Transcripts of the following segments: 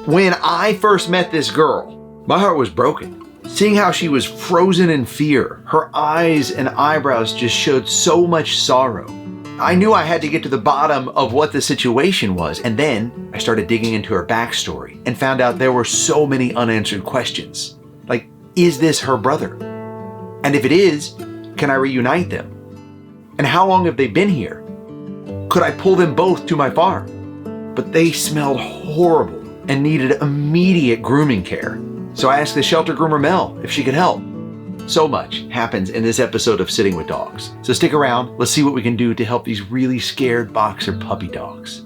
When I first met this girl, my heart was broken. Seeing how she was frozen in fear, her eyes and eyebrows just showed so much sorrow. I knew I had to get to the bottom of what the situation was, and then I started digging into her backstory and found out there were so many unanswered questions. Like, is this her brother? And if it is, can I reunite them? And how long have they been here? Could I pull them both to my farm? But they smelled horrible and needed immediate grooming care. So I asked the shelter groomer Mel if she could help. So much happens in this episode of Sitting with Dogs. So stick around, let's see what we can do to help these really scared boxer puppy dogs.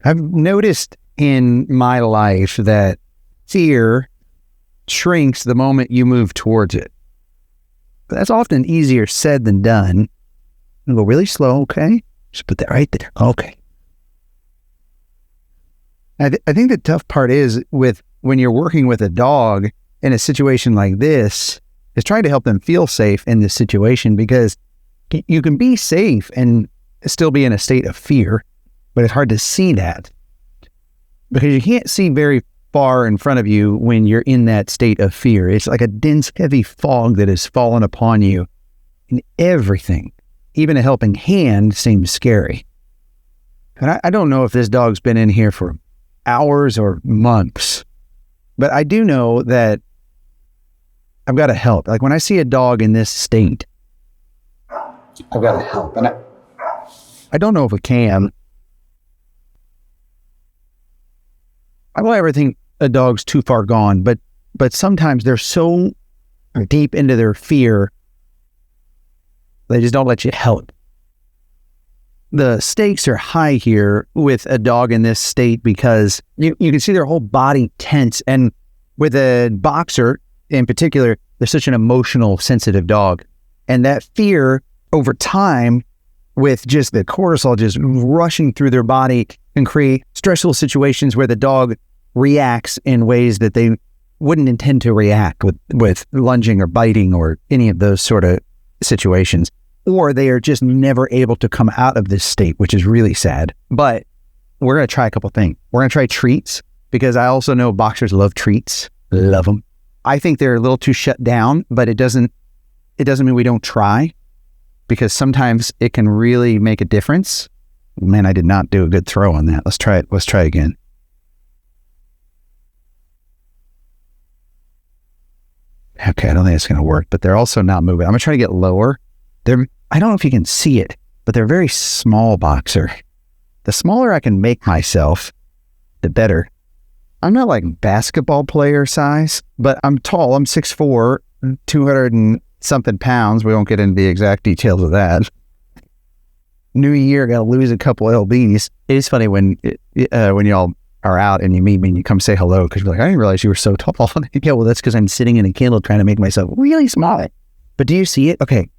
I've noticed in my life that fear shrinks the moment you move towards it. But that's often easier said than done. You go really slow, okay? Just put that right there. Okay. I think the tough part is when you're working with a dog in a situation like this, is trying to help them feel safe in this situation, because you can be safe and still be in a state of fear, but it's hard to see that because you can't see very far in front of you when you're in that state of fear. It's like a dense, heavy fog that has fallen upon you, and everything, even a helping hand, seems scary. And I don't know if this dog's been in here for hours or months, but I do know that I've got to help. Like when I see a dog in this state, I've got to help. And I don't know if I can. I don't ever think a dog's too far gone, but sometimes they're so deep into their fear, they just don't let you help. The stakes are high here with a dog in this state because you can see their whole body tense. And with a boxer in particular, they're such an emotional, sensitive dog. And that fear over time, with just the cortisol just rushing through their body, can create stressful situations where the dog reacts in ways that they wouldn't intend to react with lunging or biting or any of those sort of situations. Or they are just never able to come out of this state, which is really sad. But we're going to try a couple things. We're going to try treats, because I also know boxers love treats. Love them. I think they're a little too shut down, but it doesn't mean we don't try, because sometimes it can really make a difference. Man, I did not do a good throw on that. Let's try it. Let's try again. Okay, I don't think it's going to work, but they're also not moving. I'm going to try to get lower. I don't know if you can see it, but they're very small boxer. The smaller I can make myself, the better. I'm not like basketball player size, but I'm tall. I'm 6'4", 200 and something pounds. We won't get into the exact details of that. New year, got to lose a couple lbs. It is funny when y'all are out and you meet me and you come say hello, because you're like, I didn't realize you were so tall. Yeah, well, that's because I'm sitting in a candle trying to make myself really small. But do you see it? Okay.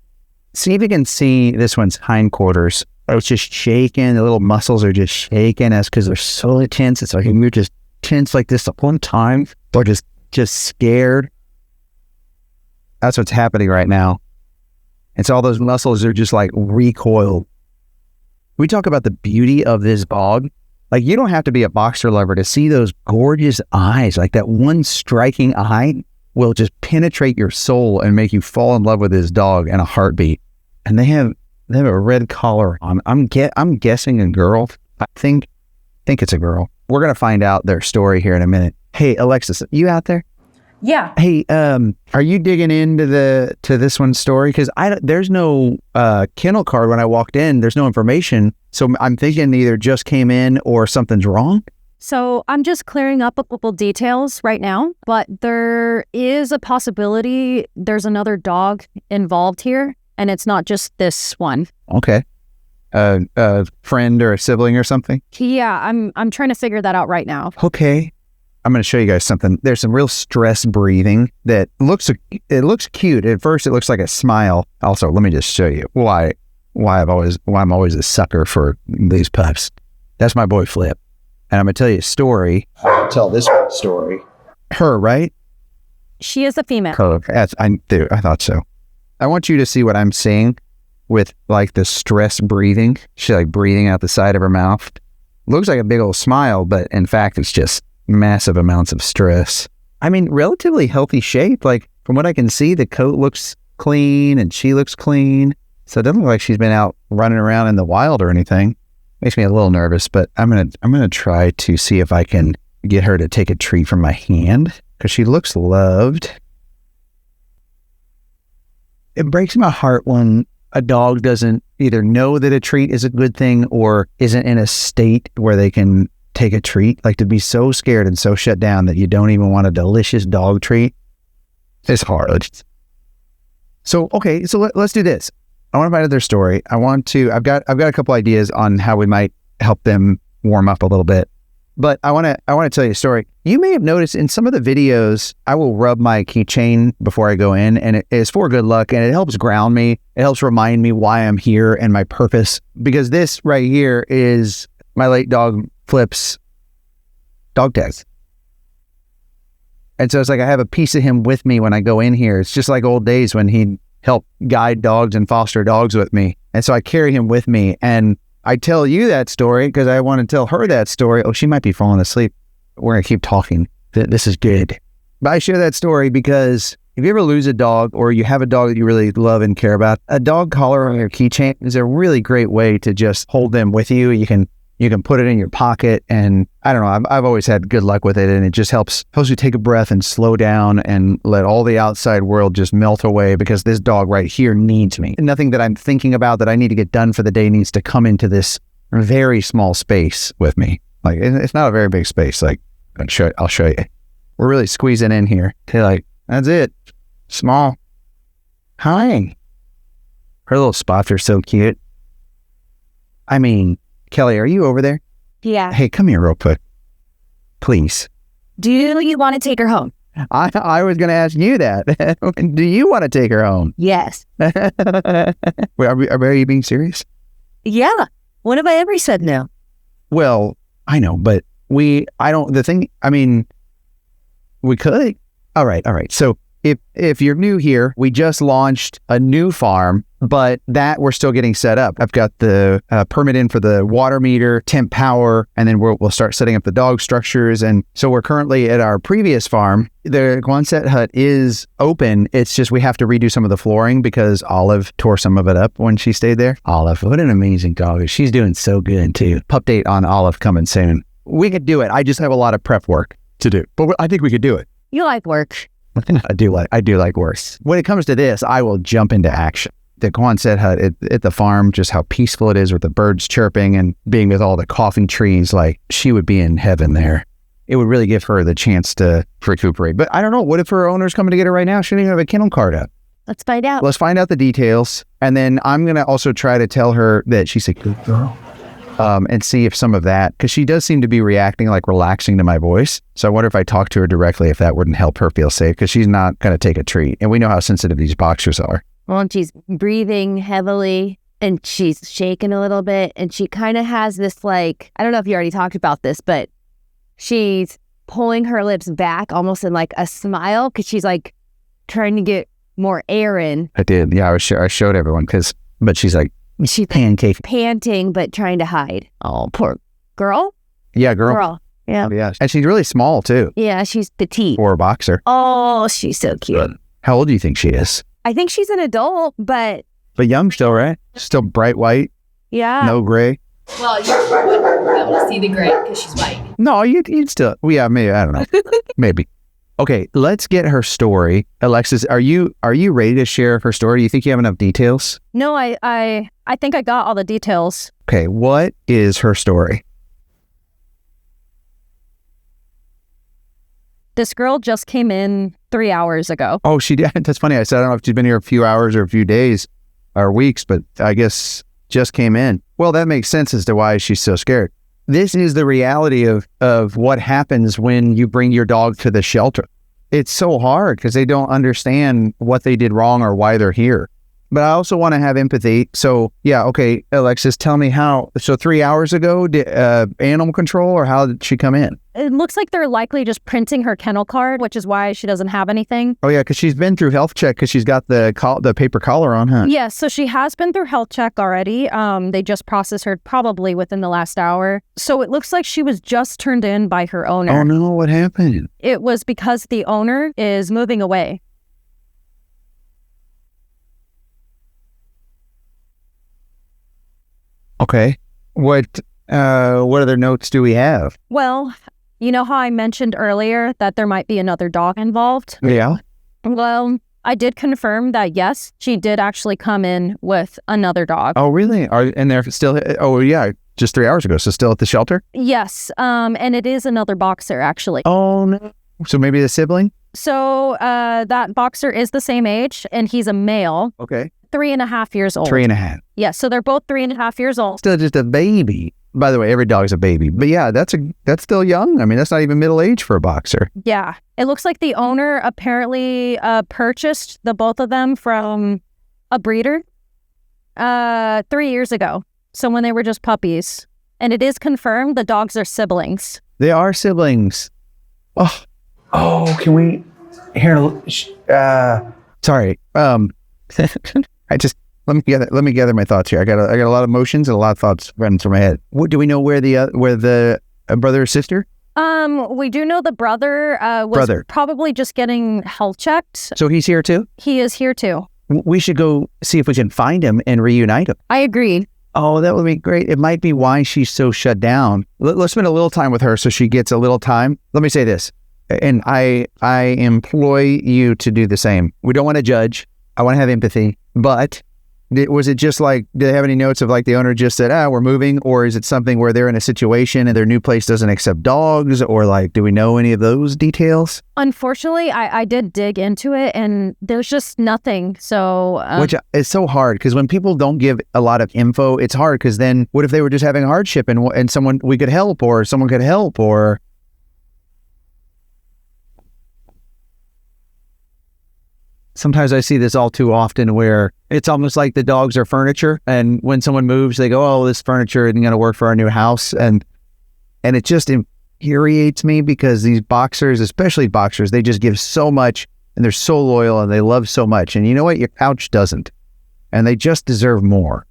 See if you can see this one's hindquarters. Oh, it's just shaking. The little muscles are just shaking. That's because they're so tense. It's like you're just tense like this at one time, or just scared. That's what's happening right now. And so all those muscles are just like recoiled. We talk about the beauty of this dog. Like, you don't have to be a boxer lover to see those gorgeous eyes. Like, that one striking eye will just penetrate your soul and make you fall in love with this dog in a heartbeat. And they have a red collar on. I'm guessing a girl. I think it's a girl. We're gonna find out their story here in a minute. Hey, Alexis, you out there? Yeah. Hey, are you digging into this one's story? Because there's no kennel card when I walked in. There's no information. So I'm thinking either just came in or something's wrong. So I'm just clearing up a couple details right now, but there is a possibility there's another dog involved here, and it's not just this one. Okay. A friend or a sibling or something? Yeah, I'm trying to figure that out right now. Okay. I'm going to show you guys something. There's some real stress breathing that looks cute. At first, it looks like a smile. Also, let me just show you why I'm always a sucker for these pups. That's my boy Flip. And I'm going to tell you a story. I'll tell this one story. Her, right? She is a female. Oh, I thought so. I want you to see what I'm seeing with like the stress breathing. She's like breathing out the side of her mouth. Looks like a big old smile, but in fact, it's just massive amounts of stress. I mean, relatively healthy shape. Like from what I can see, the coat looks clean and she looks clean. So it doesn't look like she's been out running around in the wild or anything. Makes me a little nervous, but I'm gonna try to see if I can get her to take a treat from my hand because she looks loved. It breaks my heart when a dog doesn't either know that a treat is a good thing or isn't in a state where they can take a treat. Like to be so scared and so shut down that you don't even want a delicious dog treat. It's hard. So, okay, so let's do this. I want to find out their story. I've got a couple ideas on how we might help them warm up a little bit. But I want to tell you a story. You may have noticed in some of the videos, I will rub my keychain before I go in, and it is for good luck, and it helps ground me. It helps remind me why I'm here and my purpose. Because this right here is my late dog Flip's dog tag. And so it's like I have a piece of him with me when I go in here. It's just like old days when he'd help guide dogs and foster dogs with me. And so I carry him with me, and I tell you that story because I want to tell her that story. Oh, she might be falling asleep. We're going to keep talking. This is good. But I share that story because if you ever lose a dog or you have a dog that you really love and care about, a dog collar on your keychain is a really great way to just hold them with you. You can put it in your pocket, and I don't know, I've always had good luck with it, and it just helps you take a breath and slow down and let all the outside world just melt away because this dog right here needs me. And nothing that I'm thinking about that I need to get done for the day needs to come into this very small space with me. Like, it's not a very big space. Like, I'll show you. We're really squeezing in here. Okay, like, that's it. Small. Hi. Her little spots are so cute. I mean, Kelly, are you over there? Yeah. Hey, come here real quick. Please. Do you want to take her home? I was going to ask you that. Do you want to take her home? Yes. Wait, are you being serious? Yeah. When have I ever said no? Well, I know, but we could. All right. So if you're new here, we just launched a new farm, but that we're still getting set up. I've got the permit in for the water meter, temp power, and then we'll start setting up the dog structures. And so we're currently at our previous farm. The Quonset hut is open. It's just we have to redo some of the flooring because Olive tore some of it up when she stayed there. Olive, what an amazing dog. She's doing so good too. Pup date on Olive coming soon. We could do it. I just have a lot of prep work to do, but I think we could do it. You like work. I do like worse. When it comes to this, I will jump into action. The Quonset hut at the farm, just how peaceful it is with the birds chirping and being with all the coughing trees, like she would be in heaven there. It would really give her the chance to recuperate. But I don't know, what if her owner's coming to get her right now? She doesn't even have a kennel card up. Let's find out. Let's find out the details. And then I'm going to also try to tell her that she's a good girl. And see if some of that, because she does seem to be reacting, like relaxing to my voice. So I wonder if I talk to her directly, if that wouldn't help her feel safe, because she's not going to take a treat. And we know how sensitive these boxers are. Well, and she's breathing heavily and she's shaking a little bit. And she kind of has this, like, I don't know if you already talked about this, but she's pulling her lips back almost in like a smile because she's like trying to get more air in. I did. Yeah, I showed everyone but she's like, she's panting, but trying to hide. Oh, poor girl. Yeah, girl. Yeah. Yeah. And she's really small too. Yeah, she's petite. For a boxer. Oh, she's so cute. How old do you think she is? I think she's an adult, but young still, right? Still bright white? Yeah. No gray? Well, you wouldn't be able to see the gray because she's white. No, you'd still, well, yeah, maybe, I don't know. Maybe. Okay, let's get her story. Alexis, are you ready to share her story? Do you think you have enough details? No, I think I got all the details. Okay, what is her story? This girl just came in 3 hours ago. Oh, she did. That's funny. I said, I don't know if she's been here a few hours or a few days or weeks, but I guess just came in. Well, that makes sense as to why she's so scared. This is the reality of what happens when you bring your dog to the shelter. It's so hard because they don't understand what they did wrong or why they're here. but I also want to have empathy. So yeah, okay, Alexis, tell me how. So 3 hours ago, did animal control, or how did she come in? It looks like they're likely just printing her kennel card, which is why she doesn't have anything. Oh yeah, because she's been through health check because she's got the paper collar on, huh? Yes, so she has been through health check already. They just processed her probably within the last hour. So it looks like she was just turned in by her owner. Oh no, what happened? It was because the owner is moving away. Okay. What other notes do we have? Well, you know how I mentioned earlier that there might be another dog involved? Yeah. Well, I did confirm that yes, she did actually come in with another dog. Oh really? And they're still? Oh yeah, just 3 hours ago. So still at the shelter? Yes, and it is another boxer actually. Oh no. So maybe the sibling? So that boxer is the same age, and he's a male, Okay. 3.5 years old. 3.5. Yes, so they're both 3.5 years old. Still just a baby. By the way, every dog's a baby. But yeah, that's still young. I mean, that's not even middle age for a boxer. Yeah, it looks like the owner apparently purchased the both of them from a breeder 3 years ago. So when they were just puppies. And it is confirmed the dogs are siblings. They are siblings. Oh, can we here? Sorry. Let me gather my thoughts here. I got a lot of emotions and a lot of thoughts running through my head. What do we know where the brother or sister? We do know the brother was probably just getting health checked. So he's here too? He is here too. We should go see if we can find him and reunite him. I agreed. Oh, that would be great. It might be why she's so shut down. Let's spend a little time with her so she gets a little time. Let me say this, and I employ you to do the same. We don't want to judge. I want to have empathy. But was it just like, do they have any notes of like the owner just said, we're moving? Or is it something where they're in a situation and their new place doesn't accept dogs? Or like, do we know any of those details? Unfortunately, I did dig into it and there's just nothing. So, which is so hard because when people don't give a lot of info, it's hard because then what if they were just having a hardship and someone we could help or someone could help or... Sometimes I see this all too often where it's almost like the dogs are furniture. And when someone moves, they go, oh, this furniture isn't going to work for our new house. And it just infuriates me because these boxers, especially boxers, they just give so much and they're so loyal and they love so much. And you know what? Your couch doesn't. And they just deserve more.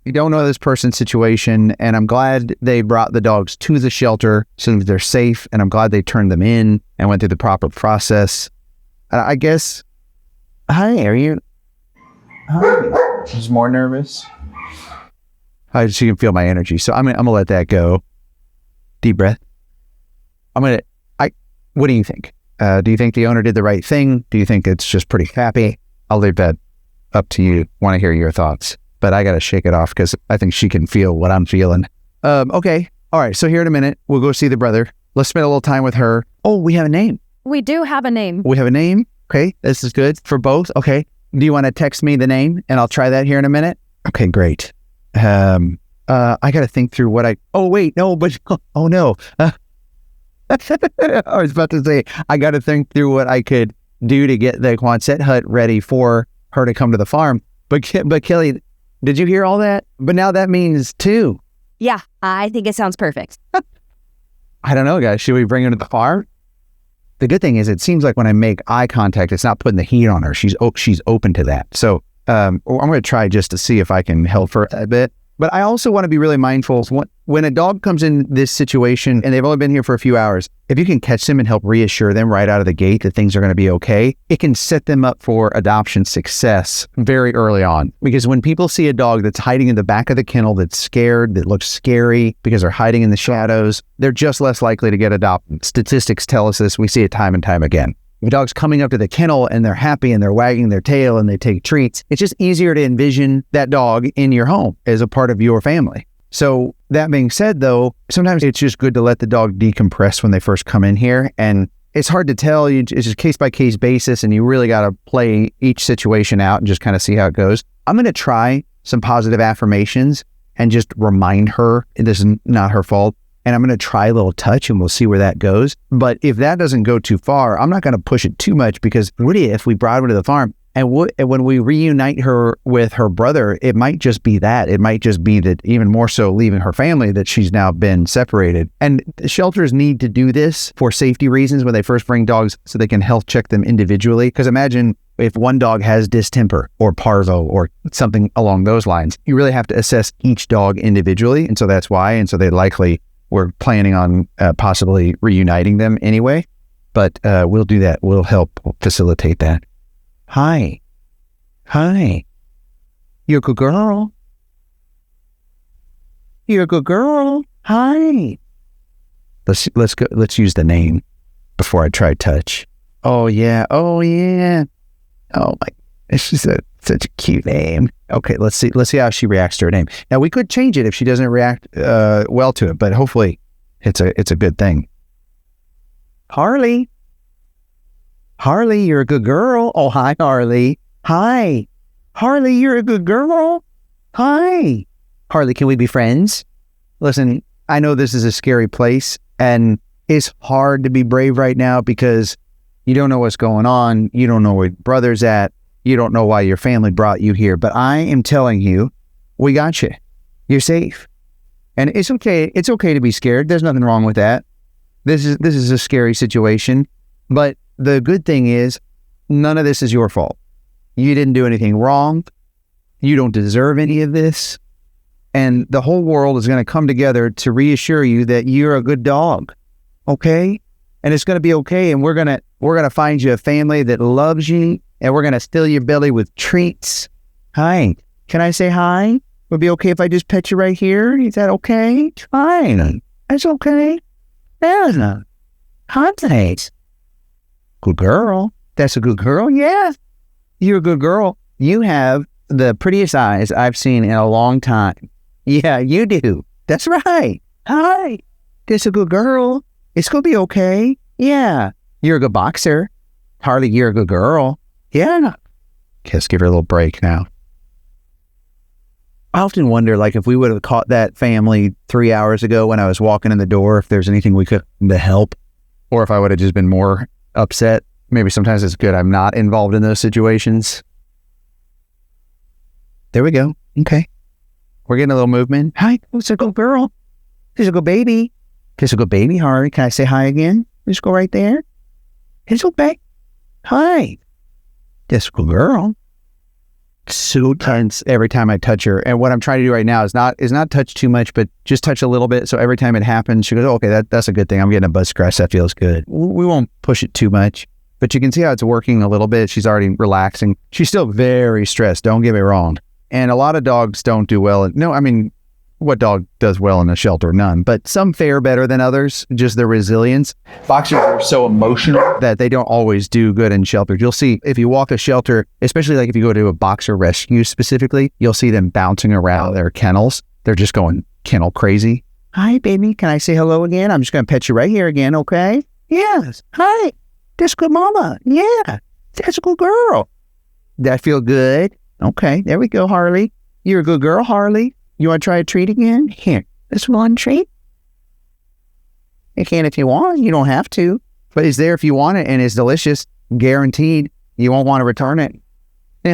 You don't know this person's situation. And I'm glad they brought the dogs to the shelter so that they're safe. And I'm glad they turned them in and went through the proper process. I guess... Hi, are you? Hi. She's more nervous. She can feel my energy, so I'm gonna let that go. Deep breath. What do you think? Do you think the owner did the right thing? Do you think it's just pretty happy? I'll leave that up to you. Want to hear your thoughts, but I gotta shake it off because I think she can feel what I'm feeling. Okay. All right. So here in a minute, we'll go see the brother. Let's spend a little time with her. Oh, we have a name. We do have a name. We have a name. Okay, this is good for both. Okay, do you want to text me the name and I'll try that here in a minute? Okay, great. I got to think through what oh no. I was about to say, I got to think through what I could do to get the Quonset hut ready for her to come to the farm. But Kelly, did you hear all that? But now that means 2. Yeah, I think it sounds perfect. I don't know, guys. Should we bring her to the farm? The good thing is it seems like when I make eye contact, it's not putting the heat on her. She's open to that. So I'm going to try just to see if I can help her a bit. But I also want to be really mindful when a dog comes in this situation and they've only been here for a few hours, if you can catch them and help reassure them right out of the gate that things are going to be okay, it can set them up for adoption success very early on. Because when people see a dog that's hiding in the back of the kennel, that's scared, that looks scary because they're hiding in the shadows, they're just less likely to get adopted. Statistics tell us this. We see it time and time again. If a dog's coming up to the kennel and they're happy and they're wagging their tail and they take treats, it's just easier to envision that dog in your home as a part of your family. So that being said, though, sometimes it's just good to let the dog decompress when they first come in here. And it's hard to tell. It's just case by case basis, and you really got to play each situation out and just kind of see how it goes. I'm going to try some positive affirmations and just remind her this is not her fault. And I'm going to try a little touch and we'll see where that goes. But if that doesn't go too far, I'm not going to push it too much because what if we brought her to the farm And when we reunite her with her brother, it might just be that. It might just be that even more so leaving her family, that she's now been separated. And shelters need to do this for safety reasons when they first bring dogs, so they can health check them individually. Because imagine if one dog has distemper or parvo or something along those lines, you really have to assess each dog individually. And so that's why. And so they likely were planning on possibly reuniting them anyway. But we'll do that. We'll help facilitate that. Hi. You're a good girl. You're a good girl. Hi. Let's go. Let's use the name before I try touch. Oh yeah. Oh my, it's just such a cute name. Okay, let's see how she reacts to her name. Now we could change it if she doesn't react well to it, but hopefully it's a good thing. Harley, you're a good girl. Oh, hi, Harley. Hi. Harley, you're a good girl. Hi. Harley, can we be friends? Listen, I know this is a scary place, and it's hard to be brave right now because you don't know what's going on. You don't know where your brother's at. You don't know why your family brought you here. But I am telling you, we got you. You're safe. And it's okay. It's okay to be scared. There's nothing wrong with that. This is a scary situation. But the good thing is, none of this is your fault. You didn't do anything wrong. You don't deserve any of this. And the whole world is going to come together to reassure you that you're a good dog. Okay? And it's going to be okay. And we're going to find you a family that loves you. And we're going to fill your belly with treats. Hi. Can I say hi? Would it be okay if I just pet you right here? Is that okay? Fine. That's okay. Yeah. Contact. Good girl. That's a good girl. Yeah. You're a good girl. You have the prettiest eyes I've seen in a long time. Yeah, you do. That's right. Hi. That's a good girl. It's going to be okay. Yeah. You're a good boxer. Harley, you're a good girl. Yeah. Let's give her a little break now. I often wonder, like, if we would have caught that family 3 hours ago when I was walking in the door, if there's anything we could to help, or if I would have just been more upset. Maybe sometimes it's good I'm not involved in those situations. There we go. Okay. We're getting a little movement. Hi, it's a good girl. It's a good baby. It's a good baby, Harley. Can I say hi again? Just go right there. It's okay. Hi. This good girl. So tense every time I touch her. And what I'm trying to do right now is not touch too much, but just touch a little bit. So every time it happens, she goes, oh, okay, that's a good thing. I'm getting a butt scratch. That feels good. We won't push it too much, but you can see how it's working a little bit. She's already relaxing. She's still very stressed. Don't get me wrong. And a lot of dogs don't do well. What dog does well in a shelter? None. But some fare better than others, just their resilience. Boxers are so emotional that they don't always do good in shelters. You'll see if you walk a shelter, especially like if you go to a boxer rescue specifically, you'll see them bouncing around their kennels. They're just going kennel crazy. Hi, baby. Can I say hello again? I'm just going to pet you right here again, okay? Yes. Hi. That's good mama. Yeah. That's a good girl. That feel good? Okay. There we go, Harley. You're a good girl, Harley. You want to try a treat again? Here, this one treat. You can if you want. You don't have to. But it's there if you want it, and it's delicious. Guaranteed. You won't want to return it.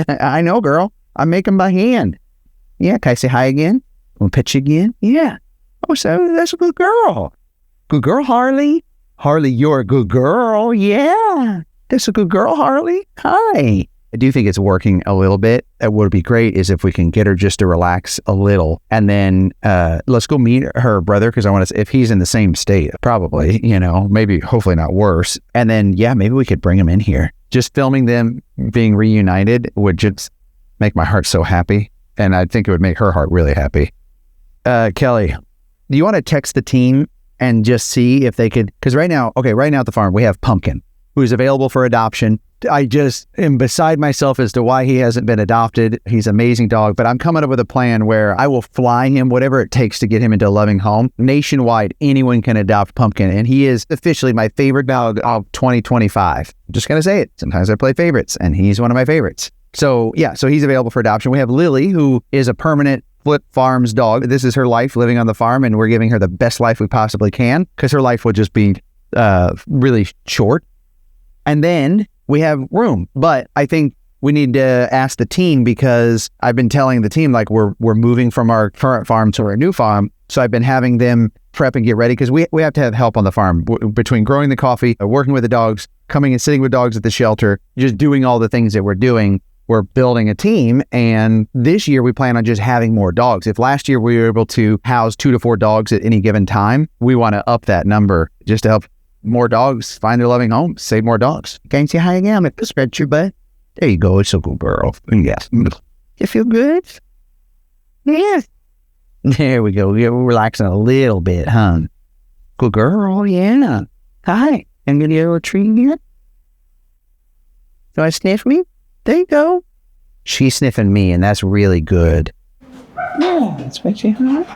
I know, girl. I make them by hand. Yeah, can I say hi again? Want to pet you again? Yeah. Oh, so that's a good girl. Good girl, Harley. Harley, you're a good girl. Yeah. That's a good girl, Harley. Hi. I do think it's working a little bit. What would be great is if we can get her just to relax a little, and then let's go meet her brother, because I want to, if he's in the same state, probably, maybe, hopefully not worse. And then, yeah, maybe we could bring him in here. Just filming them being reunited would just make my heart so happy. And I think it would make her heart really happy. Kelly, do you want to text the team and just see if they could, because right now at the farm, we have Pumpkin, who's available for adoption. I just am beside myself as to why he hasn't been adopted. He's an amazing dog, but I'm coming up with a plan where I will fly him, whatever it takes to get him into a loving home. Nationwide, anyone can adopt Pumpkin, and he is officially my favorite dog of 2025. I'm just going to say it. Sometimes I play favorites, and he's one of my favorites. So he's available for adoption. We have Lily, who is a permanent Flip Farms dog. This is her life living on the farm, and we're giving her the best life we possibly can, because her life would just be really short. And then we have Room, but I think we need to ask the team, because I've been telling the team, like, we're moving from our current farm to our new farm. So I've been having them prep and get ready, because we have to have help on the farm between growing the coffee, working with the dogs, coming and sitting with dogs at the shelter, just doing all the things that we're doing. We're building a team, and this year we plan on just having more dogs. If last year we were able to house 2 to 4 dogs at any given time, we want to up that number just to help more dogs find their loving home, save more dogs. Can you say hi again? Let me spread your butt. There you go. It's a good girl. Yes. You feel good? Yes. There we go. We're relaxing a little bit, huh? Good girl. Yeah. Hi. I'm going to get a little treat here. Do I sniff me? There you go. She's sniffing me, and that's really good. Yeah, that's what she heard.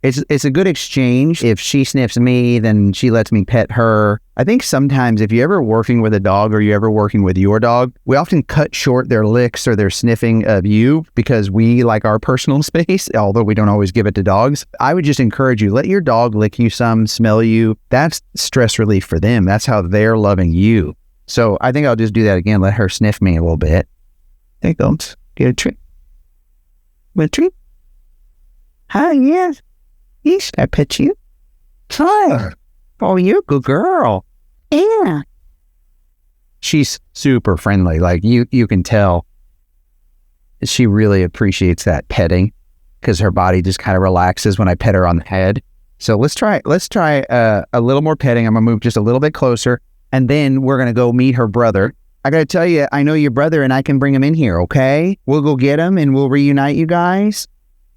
It's a good exchange. If she sniffs me, then she lets me pet her. I think sometimes if you're ever working with a dog, or you're ever working with your dog, we often cut short their licks or their sniffing of you because we like our personal space, although we don't always give it to dogs. I would just encourage you, let your dog lick you some, smell you. That's stress relief for them. That's how they're loving you. So I think I'll just do that again. Let her sniff me a little bit. There you go. Get a treat. Get a treat. Hi, yes. Yes, I pet you. Hi. Oh, you're a good girl. Yeah. She's super friendly. Like you can tell she really appreciates that petting, because her body just kind of relaxes when I pet her on the head. So let's try a little more petting. I'm going to move just a little bit closer. And then we're going to go meet her brother. I got to tell you, I know your brother, and I can bring him in here, okay? We'll go get him, and we'll reunite you guys.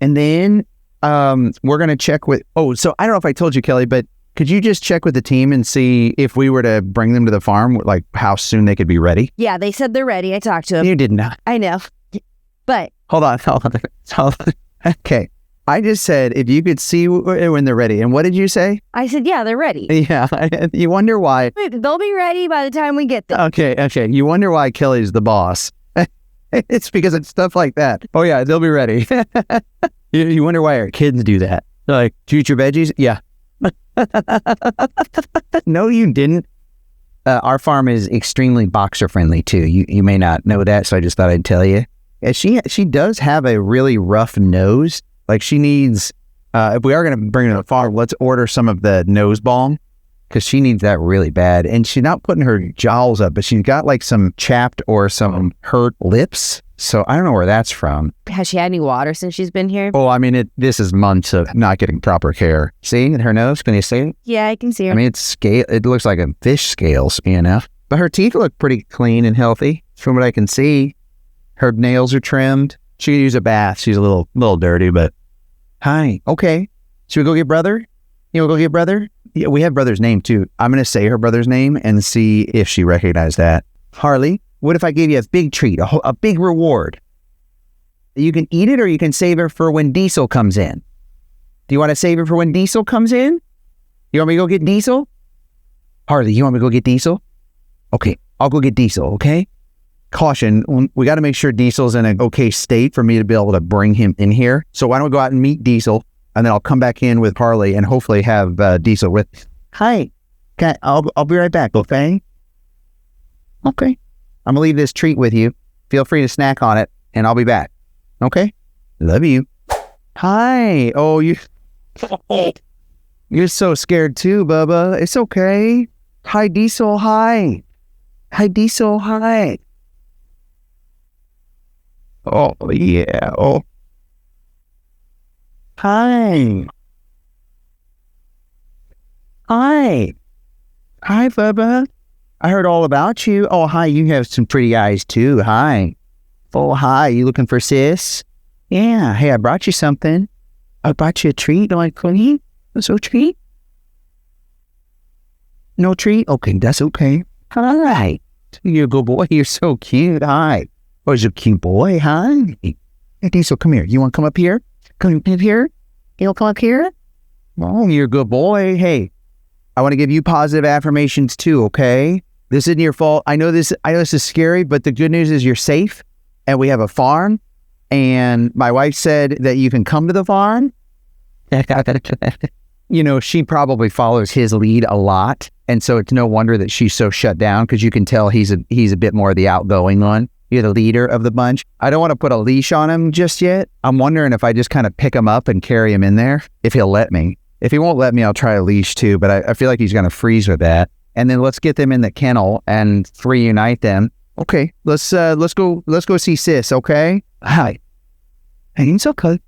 And then we're going to check with... Oh, so I don't know if I told you, Kelly, but could you just check with the team and see if we were to bring them to the farm, like how soon they could be ready? Yeah, they said they're ready. I talked to them. You did not. I know. But... Hold on. Okay. I just said if you could see when they're ready. And what did you say? I said, yeah, they're ready. Yeah. You wonder why. They'll be ready by the time we get there. Okay. You wonder why Kelly's the boss. It's because of stuff like that. Oh, yeah, they'll be ready. You wonder why our kids do that. They're like, do you eat your veggies? Yeah. No, you didn't. Our farm is extremely boxer friendly, too. You may not know that, so I just thought I'd tell you. And she does have a really rough nose. Like she needs, if we are going to bring her to the farm, let's order some of the nose balm, because she needs that really bad. And she's not putting her jowls up, but she's got like some chapped or some hurt lips. So I don't know where that's from. Has she had any water since she's been here? Oh, I mean, this is months of not getting proper care. See her nose? Can you see it? Yeah, I can see her. I mean, it looks like a fish scales, but her teeth look pretty clean and healthy from what I can see. Her nails are trimmed. She could use a bath. She's a little dirty, but hi. Okay. Should we go get brother? You want to go get brother? Yeah, we have brother's name too. I'm going to say her brother's name and see if she recognized that. Harley, what if I gave you a big treat, a big reward? You can eat it, or you can save it for when Diesel comes in. Do you want to save it for when Diesel comes in? You want me to go get Diesel? Harley, you want me to go get Diesel? Okay, I'll go get Diesel, okay? Caution, we got to make sure Diesel's in an okay state for me to be able to bring him in here. So why don't we go out and meet Diesel, and then I'll come back in with Harley and hopefully have Diesel with me. Hi. Okay, I'll be right back, okay? Okay. I'm going to leave this treat with you. Feel free to snack on it, and I'll be back. Okay? Love you. Hi. Oh, you're so scared too, Bubba. It's okay. Hi, Diesel. Hi. Hi, Diesel. Hi. Oh, yeah. Oh. Hi. Hi. Hi, Bubba. I heard all about you. Oh, hi. You have some pretty eyes, too. Hi. Oh, hi. You looking for sis? Yeah. Hey, I brought you something. I brought you a treat. Like, clean? That's a treat? No treat? Okay, that's okay. Hi. You're a good boy. You're so cute. Hi. Oh, you're a cute boy. Hi. Hey, Diesel, come here. You want to come up here? Come up here? You'll come up here? Oh, you're a good boy. Hey, I want to give you positive affirmations too, okay? This isn't your fault. I know this is scary, but the good news is you're safe, and we have a farm, and my wife said that you can come to the farm. she probably follows his lead a lot. And so it's no wonder that she's so shut down, because you can tell he's a bit more of the outgoing one. You're the leader of the bunch. I don't want to put a leash on him just yet. I'm wondering if I just kind of pick him up and carry him in there, if he'll let me. If he won't let me, I'll try a leash too, but I feel like he's going to freeze with that. And then let's get them in the kennel and reunite them. Okay, let's go see sis, okay? Hi. It's okay.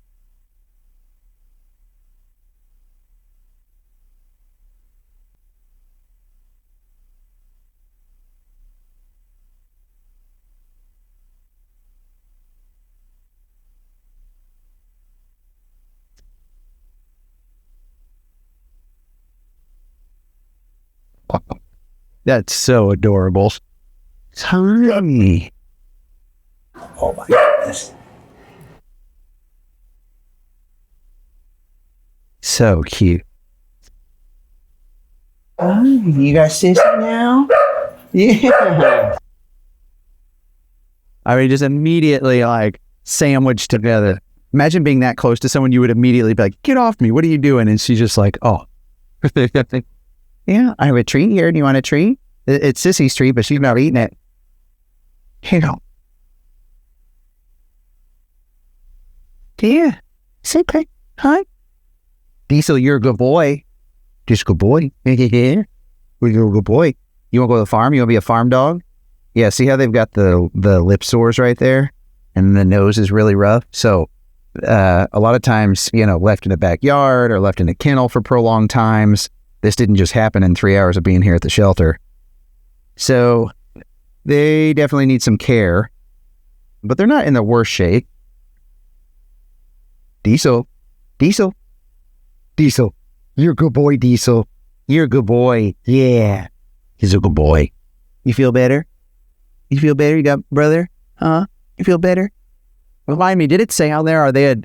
That's so adorable. Tiny. Oh my goodness. So cute. You got sissy now? Yeah. I mean, just immediately like sandwiched together. Imagine being that close to someone, you would immediately be like, get off me. What are you doing? And she's just like, oh. Yeah, I have a treat here. Do you want a treat? It's Sissy's treat, but she's not eating it. Here you go. Yeah, it's okay. Hi. Diesel, you're a good boy. Just a good boy. Yeah. You're a good boy. You want to go to the farm? You want to be a farm dog? Yeah, see how they've got the lip sores right there? And the nose is really rough. So a lot of times, left in the backyard or left in the kennel for prolonged times. This didn't just happen in 3 hours of being here at the shelter. So they definitely need some care, but they're not in the worst shape. Diesel. You're a good boy, Diesel. You're a good boy. Yeah. He's a good boy. You feel better? You feel better? You got brother? Huh? You feel better? Remind me, did it say on there, are they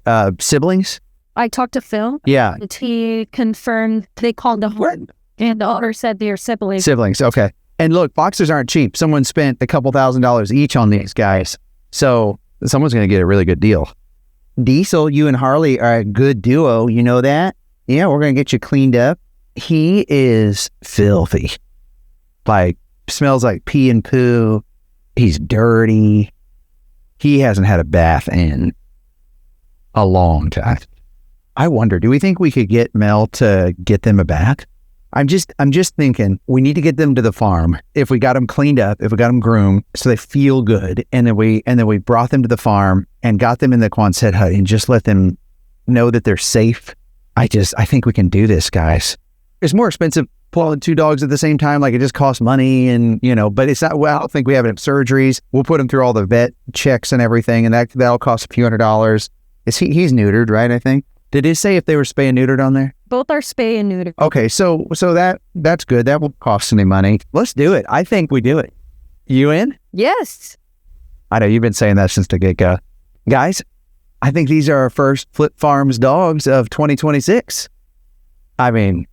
siblings? I talked to Phil. Yeah. And he confirmed they called the horn, and the owner said they're siblings. Siblings, okay. And look, boxers aren't cheap. Someone spent a couple $1,000s each on these guys. So someone's going to get a really good deal. Diesel, you and Harley are a good duo. You know that? Yeah, we're going to get you cleaned up. He is filthy. Like, smells like pee and poo. He's dirty. He hasn't had a bath in a long time. I wonder, do we think we could get Mel to get them a bath? I'm just thinking we need to get them to the farm. If we got them cleaned up, if we got them groomed so they feel good, and then we brought them to the farm and got them in the Quonset hut and just let them know that they're safe. I think we can do this, guys. It's more expensive pulling 2 dogs at the same time. Like, it just costs money, and but it's not. Well, I don't think we have any surgeries. We'll put them through all the vet checks and everything, and that'll cost a few $100s. He's neutered, right? I think. Did it say if they were spay and neutered on there? Both are spay and neutered. Okay, so that's good. That won't cost any money. Let's do it. I think we do it. You in? Yes. I know you've been saying that since the get-go. Guys, I think these are our first Flip Farms dogs of 2026. I mean,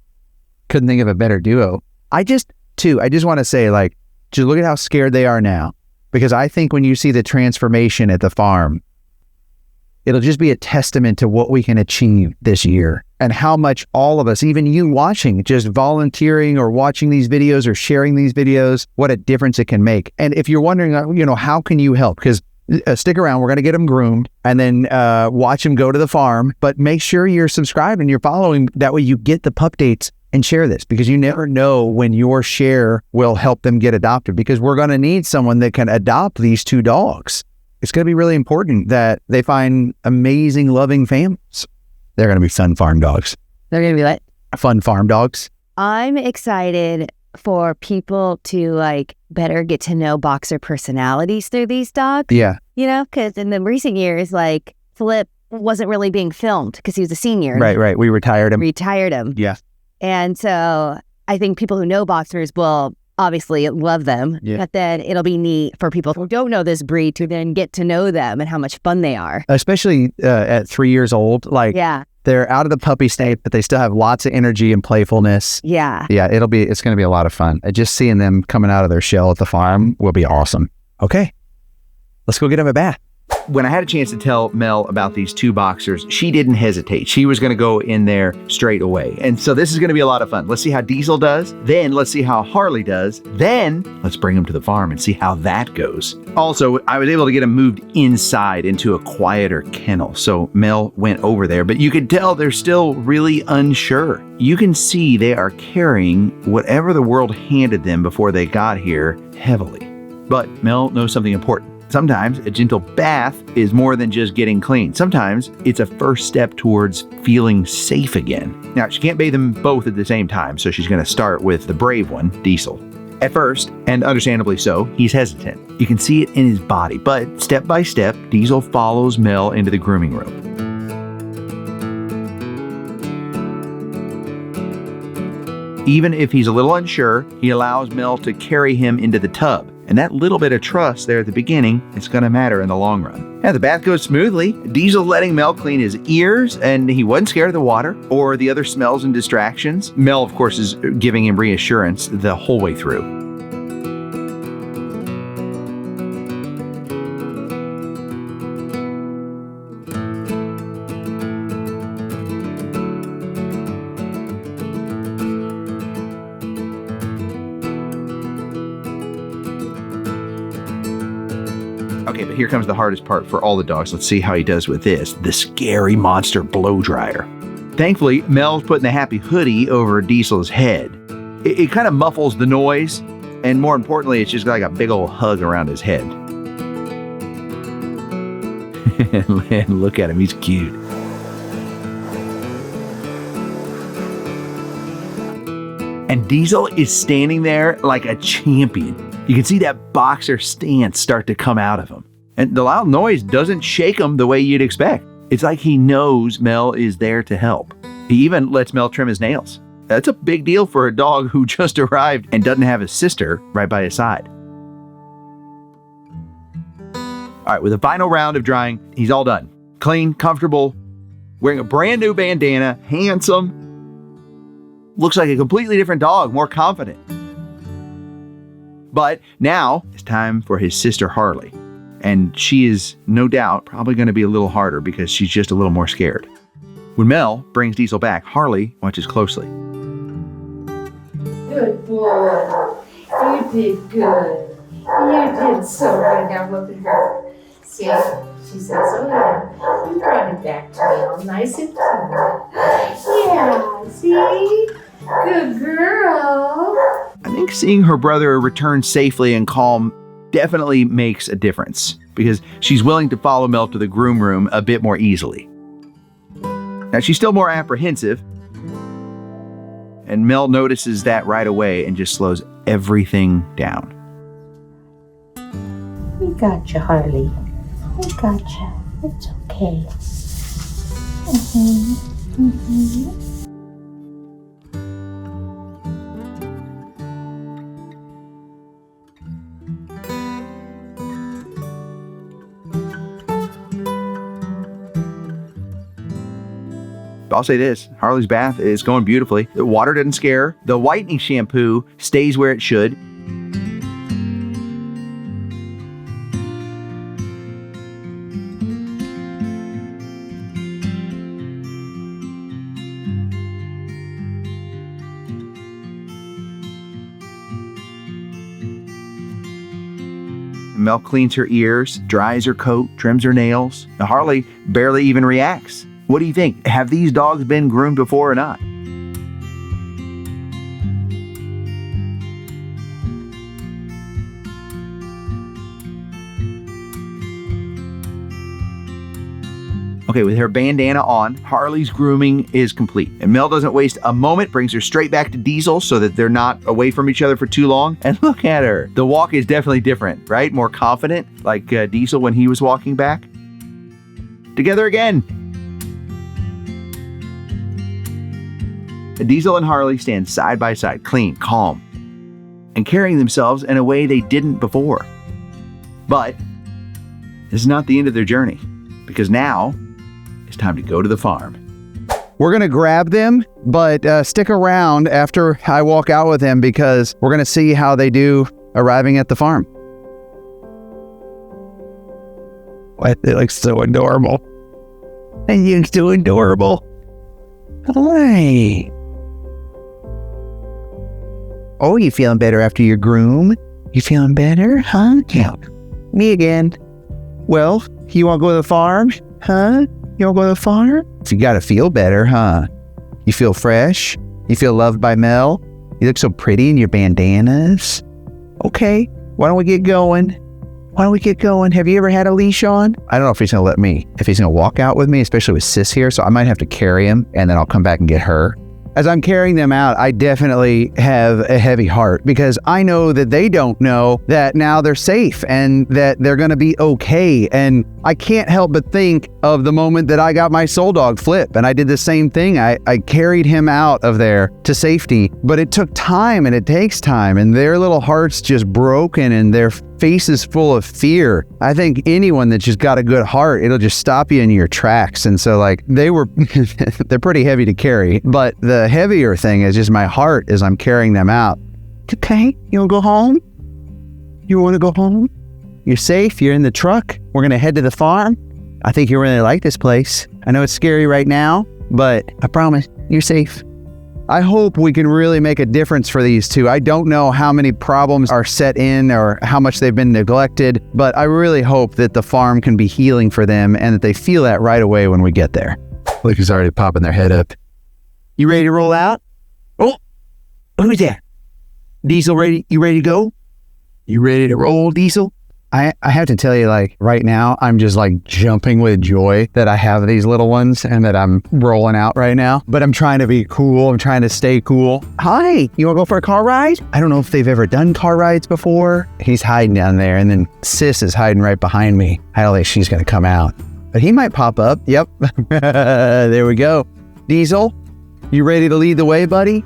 couldn't think of a better duo. I just want to say, like, just look at how scared they are now. Because I think when you see the transformation at the farm, it'll just be a testament to what we can achieve this year and how much all of us, even you watching, just volunteering or watching these videos or sharing these videos, what a difference it can make. And if you're wondering, how can you help? Because stick around, we're going to get them groomed and then watch them go to the farm. But make sure you're subscribed and you're following. That way you get the pup dates and share this, because you never know when your share will help them get adopted, because we're going to need someone that can adopt these 2 dogs. It's going to be really important that they find amazing, loving families. They're going to be fun farm dogs. They're going to be what? Fun farm dogs. I'm excited for people to better get to know boxer personalities through these dogs. Yeah. Because in the recent years, Flip wasn't really being filmed because he was a senior. Right. We retired him. Yeah. And so I think people who know boxers will obviously love them, but then it'll be neat for people who don't know this breed to then get to know them and how much fun they are. Especially at 3 years old. They're out of the puppy state, but they still have lots of energy and playfulness. Yeah. Yeah, it's going to be a lot of fun. Just seeing them coming out of their shell at the farm will be awesome. Okay, let's go get them a bath. When I had a chance to tell Mel about these two boxers, she didn't hesitate. She was going to go in there straight away. And so this is going to be a lot of fun. Let's see how Diesel does. Then let's see how Harley does. Then let's bring him to the farm and see how that goes. Also, I was able to get him moved inside into a quieter kennel. So Mel went over there, but you could tell they're still really unsure. You can see they are carrying whatever the world handed them before they got here heavily. But Mel knows something important. Sometimes a gentle bath is more than just getting clean. Sometimes it's a first step towards feeling safe again. Now, she can't bathe them both at the same time, so she's going to start with the brave one, Diesel. At first, and understandably so, he's hesitant. You can see it in his body, but step by step, Diesel follows Mel into the grooming room. Even if he's a little unsure, he allows Mel to carry him into the tub. And that little bit of trust there at the beginning, it's going to matter in the long run. Yeah, the bath goes smoothly. Diesel letting Mel clean his ears, and he wasn't scared of the water or the other smells and distractions. Mel, of course, is giving him reassurance the whole way through. Okay, but here comes the hardest part for all the dogs. Let's see how he does with this, the scary monster blow dryer. Thankfully, Mel's putting the happy hoodie over Diesel's head. It kind of muffles the noise, and more importantly, it's just like a big old hug around his head. And look at him, he's cute. And Diesel is standing there like a champion. You can see that boxer stance start to come out of him. And the loud noise doesn't shake him the way you'd expect. It's like he knows Mel is there to help. He even lets Mel trim his nails. That's a big deal for a dog who just arrived and doesn't have his sister right by his side. All right, with the final round of drying, he's all done. Clean, comfortable, wearing a brand new bandana, handsome. Looks like a completely different dog, more confident. But now it's time for his sister Harley. And she is no doubt probably going to be a little harder because she's just a little more scared. When Mel brings Diesel back, Harley watches closely. Good boy. You did good. You did so good. Now look at her. See, she says, oh yeah, you brought it back to me all nice and clean. Yeah, see? Good girl. I think seeing her brother return safely and calm definitely makes a difference because she's willing to follow Mel to the groom room a bit more easily. Now, she's still more apprehensive, and Mel notices that right away and just slows everything down. We got you, Harley. We got you. It's okay. I'll say this, Harley's bath is going beautifully. The water doesn't scare her. The whitening shampoo stays where it should. Mel cleans her ears, dries her coat, trims her nails. Now, Harley barely even reacts. What do you think? Have these dogs been groomed before or not? Okay, with her bandana on, Harley's grooming is complete. And Mel doesn't waste a moment, brings her straight back to Diesel so that they're not away from each other for too long. And look at her. The walk is definitely different, right? More confident, like Diesel when he was walking back. Together again. Diesel and Harley stand side by side, clean, calm, and carrying themselves in a way they didn't before. But this is not the end of their journey, because now it's time to go to the farm. We're going to grab them, but stick around after I walk out with them because we're going to see how they do arriving at the farm. It looks so adorable. And you're so adorable. Hi. Oh, you feeling better after your groom? You feeling better, huh? Yeah. Me again. Well, you want to go to the farm? Huh? You want to go to the farm? You got to feel better, huh? You feel fresh? You feel loved by Mel? You look so pretty in your bandanas. Okay, why don't we get going? Have you ever had a leash on? I don't know if he's going to let me. If he's going to walk out with me, especially with Sis here, so I might have to carry him, and then I'll come back and get her. As I'm carrying them out, I definitely have a heavy heart because I know that they don't know that now they're safe and that they're going to be okay. And I can't help but think of the moment that I got my soul dog Flip, and I did the same thing. I carried him out of there to safety, but it took time and it takes time, and their little hearts just broken and their faces full of fear. I think anyone that just got a good heart, it'll just stop you in your tracks. And so like they're pretty heavy to carry, but the heavier thing is just my heart as I'm carrying them out. Okay, you want to go home? You want to go home? You're safe. You're in the truck. We're going to head to the farm. I think you really like this place. I know it's scary right now, but I promise you're safe. I hope we can really make a difference for these two. I don't know how many problems are set in or how much they've been neglected, but I really hope that the farm can be healing for them and that they feel that right away when we get there. Look who's already popping their head up. You ready to roll out? Oh, who's that? Diesel ready? You ready to go? You ready to roll, Diesel? I have to tell you, like, right now, I'm just, like, jumping with joy that I have these little ones and that I'm rolling out right now. But I'm trying to be cool. I'm trying to stay cool. Hi, you want to go for a car ride? I don't know if they've ever done car rides before. He's hiding down there, and then Sis is hiding right behind me. I don't think she's going to come out. But he might pop up. Yep. There we go. Diesel, you ready to lead the way, buddy?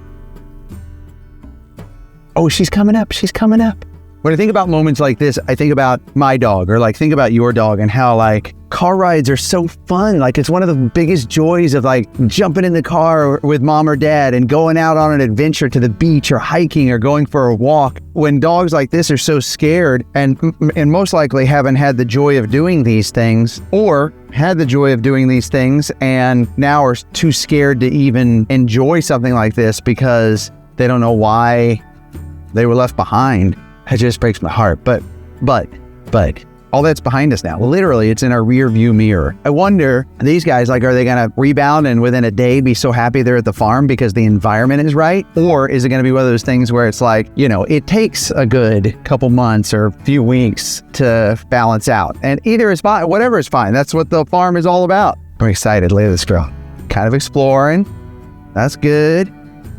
Oh, she's coming up. She's coming up. When I think about moments like this, I think about my dog, or like think about your dog and how like car rides are so fun. Like it's one of the biggest joys of like jumping in the car with mom or dad and going out on an adventure to the beach or hiking or going for a walk. When dogs like this are so scared and most likely haven't had the joy of doing these things, or had the joy of doing these things and now are too scared to even enjoy something like this because they don't know why they were left behind. It just breaks my heart. But all that's behind us now. Literally, it's in our rear view mirror. I wonder, these guys, like, are they going to rebound and within a day be so happy they're at the farm because the environment is right? Or is it going to be one of those things where it's like, you know, it takes a good couple months or a few weeks to balance out? And either is fine, whatever is fine. That's what the farm is all about. I'm excited. Look at this girl. Kind of exploring. That's good.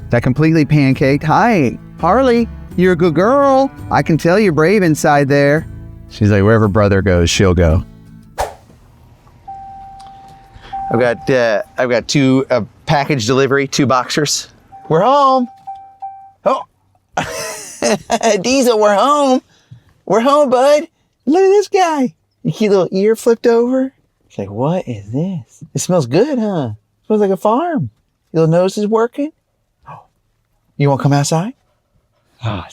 That completely pancaked. Hi, Harley. You're a good girl. I can tell you're brave inside there. She's like, wherever brother goes, she'll go. I've got two package delivery, 2 boxers. We're home. Oh, Diesel, we're home. We're home, bud. Look at this guy. You see a little ear flipped over? She's like, what is this? It smells good, huh? It smells like a farm. Your little nose is working. Oh, you want to come outside? Oh,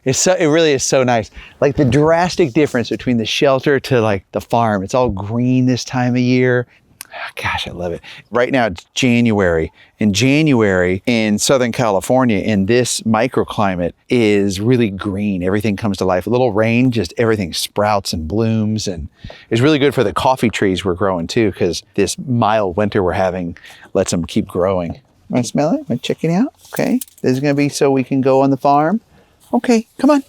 it really is so nice. Like the drastic difference between the shelter to like the farm. It's all green this time of year. Gosh, I love it. Right now it's January. And January in Southern California in this microclimate is really green. Everything comes to life. A little rain, just everything sprouts and blooms. And it's really good for the coffee trees we're growing too, because this mild winter we're having lets them keep growing. Want to smell it? Want to check it out? Okay. This is going to be so we can go on the farm. Okay, come on.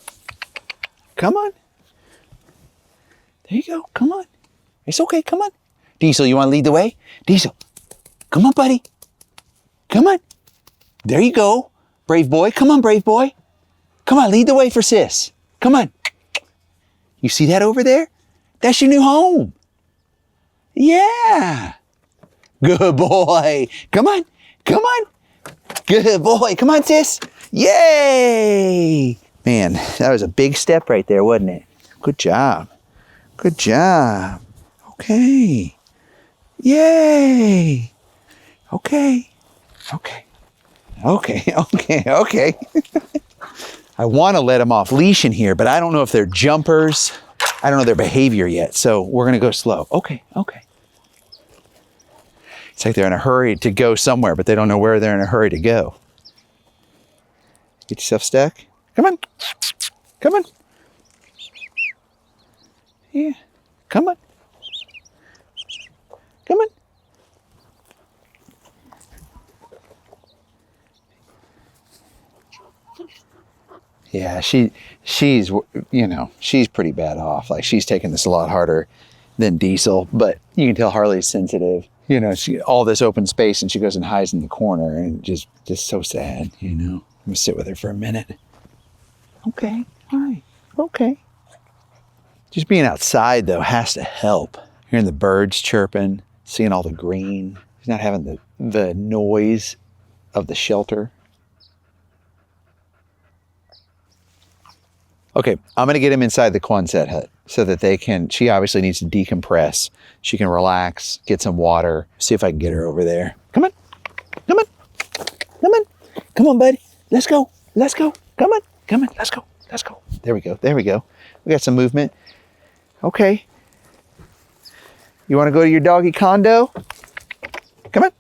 Come on. There you go. Come on. It's okay. Come on. Diesel, you want to lead the way? Diesel, come on, buddy. Come on. There you go. Brave boy. Come on, brave boy. Come on, lead the way for sis. Come on. You see that over there? That's your new home. Yeah. Good boy. Come on. Come on. Good boy. Come on, sis. Yay! Man, that was a big step right there, wasn't it? Good job. Good job. Okay. Yay! Okay. Okay. Okay. Okay. Okay. I want to let them off leash in here, but I don't know if they're jumpers I don't know their behavior yet, so we're gonna go slow. Okay. It's like they're in a hurry to go somewhere, but they don't know where they're in a hurry to go. Get yourself stuck. Come on. Yeah, come on. Yeah, she's pretty bad off. Like, she's taking this a lot harder than Diesel, but you can tell Harley's sensitive. All this open space, and she goes and hides in the corner, and just so sad. I'm gonna sit with her for a minute. Okay, all right, okay. Just being outside though has to help. Hearing the birds chirping, seeing all the green. He's not having the noise of the shelter. Okay, I'm gonna get him inside the Quonset hut so that she obviously needs to decompress. She can relax, get some water, see if I can get her over there. Come on, buddy. Let's go, come on, let's go. There we go. We got some movement. Okay. You wanna go to your doggy condo? Come on.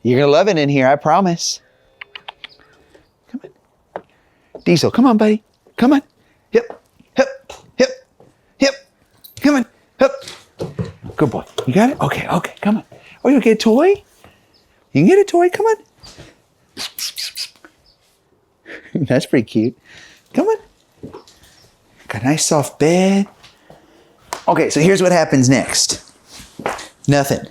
You're gonna love it in here, I promise. Come on. Diesel, come on, buddy. Come on. Hip. Come on. Hip. Good boy. You got it? Okay, come on. Oh, you get a toy? You can get a toy, come on. That's pretty cute. Come on. Got a nice soft bed. Okay, so here's what happens next. Nothing.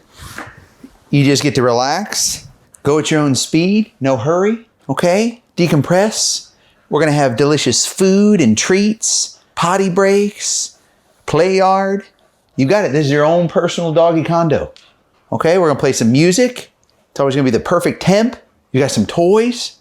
You just get to relax, go at your own speed, no hurry, okay? Decompress. We're gonna have delicious food and treats, potty breaks, play yard. You got it, this is your own personal doggy condo. Okay, we're gonna play some music. It's always gonna be the perfect temp. You got some toys.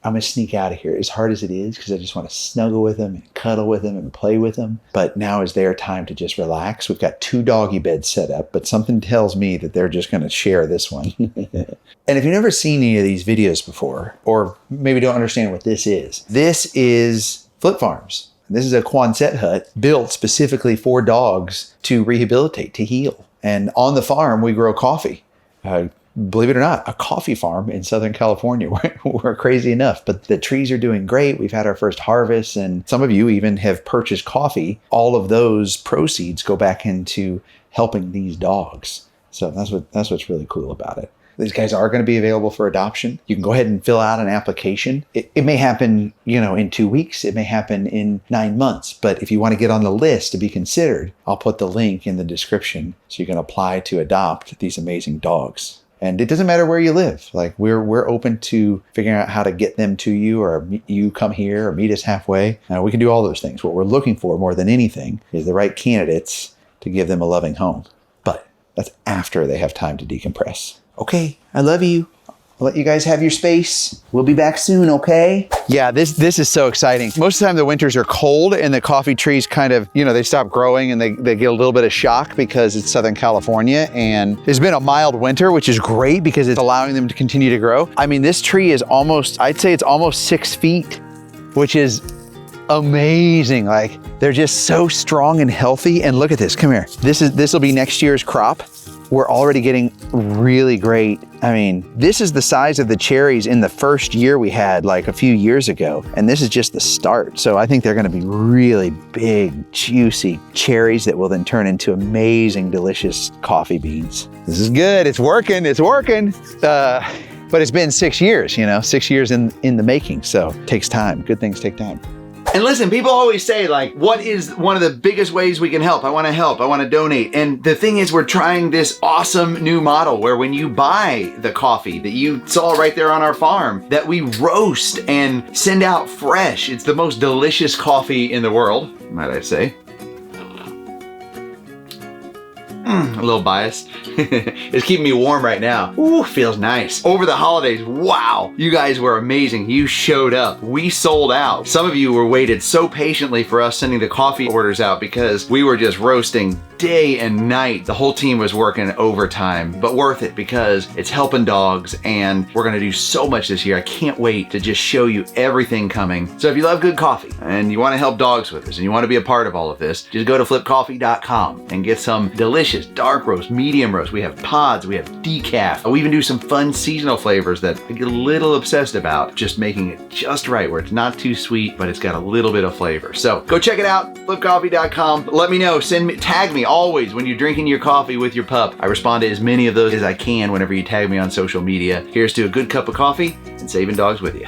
I'm gonna sneak out of here as hard as it is because I just wanna snuggle with them and cuddle with them and play with them. But now is their time to just relax. We've got 2 doggy beds set up, but something tells me that they're just gonna share this one. And if you've never seen any of these videos before, or maybe don't understand what this is Flip Farms. This is a Quonset hut built specifically for dogs to rehabilitate, to heal. And on the farm, we grow coffee. Believe it or not, a coffee farm in Southern California. We're crazy enough, but the trees are doing great. We've had our first harvest, and some of you even have purchased coffee. All of those proceeds go back into helping these dogs. So that's what's really cool about it. These guys are going to be available for adoption. You can go ahead and fill out an application. It may happen, in 2 weeks. It may happen in 9 months. But if you want to get on the list to be considered, I'll put the link in the description so you can apply to adopt these amazing dogs. And it doesn't matter where you live. Like, we're open to figuring out how to get them to you, or you come here or meet us halfway. We can do all those things. What we're looking for more than anything is the right candidates to give them a loving home. But that's after they have time to decompress. Okay, I love you. I'll let you guys have your space. We'll be back soon, okay? Yeah, this is so exciting. Most of the time the winters are cold and the coffee trees kind of, they stop growing and they get a little bit of shock because it's Southern California, and there's been a mild winter, which is great because it's allowing them to continue to grow. I mean, this tree is I'd say it's almost 6 feet, which is amazing. Like, they're just so strong and healthy. And look at this, come here. This will be next year's crop. We're already getting really great. I mean, this is the size of the cherries in the first year we had, like a few years ago. And this is just the start. So I think they're gonna be really big, juicy cherries that will then turn into amazing, delicious coffee beans. This is good, it's working. But it's been 6 years, 6 years in the making. So it takes time, good things take time. And listen, people always say, like, what is one of the biggest ways we can help? I want to donate. And the thing is, we're trying this awesome new model where when you buy the coffee that you saw right there on our farm, that we roast and send out fresh. It's the most delicious coffee in the world, might I say. A little biased. It's keeping me warm right now. Ooh, feels nice. Over the holidays, wow, you guys were amazing. You showed up. We sold out. Some of you were waited so patiently for us sending the coffee orders out because we were just roasting day and night. The whole team was working overtime, but worth it because it's helping dogs, and we're gonna do so much this year. I can't wait to just show you everything coming. So if you love good coffee and you wanna help dogs with us and you wanna be a part of all of this, just go to flipcoffee.com and get some delicious dark roast, medium roast. We have pods, we have decaf. We even do some fun seasonal flavors that I get a little obsessed about, just making it just right where it's not too sweet, but it's got a little bit of flavor. So go check it out, flipcoffee.com. Let me know, tag me always when you're drinking your coffee with your pup. I respond to as many of those as I can whenever you tag me on social media. Here's to a good cup of coffee and saving dogs with you.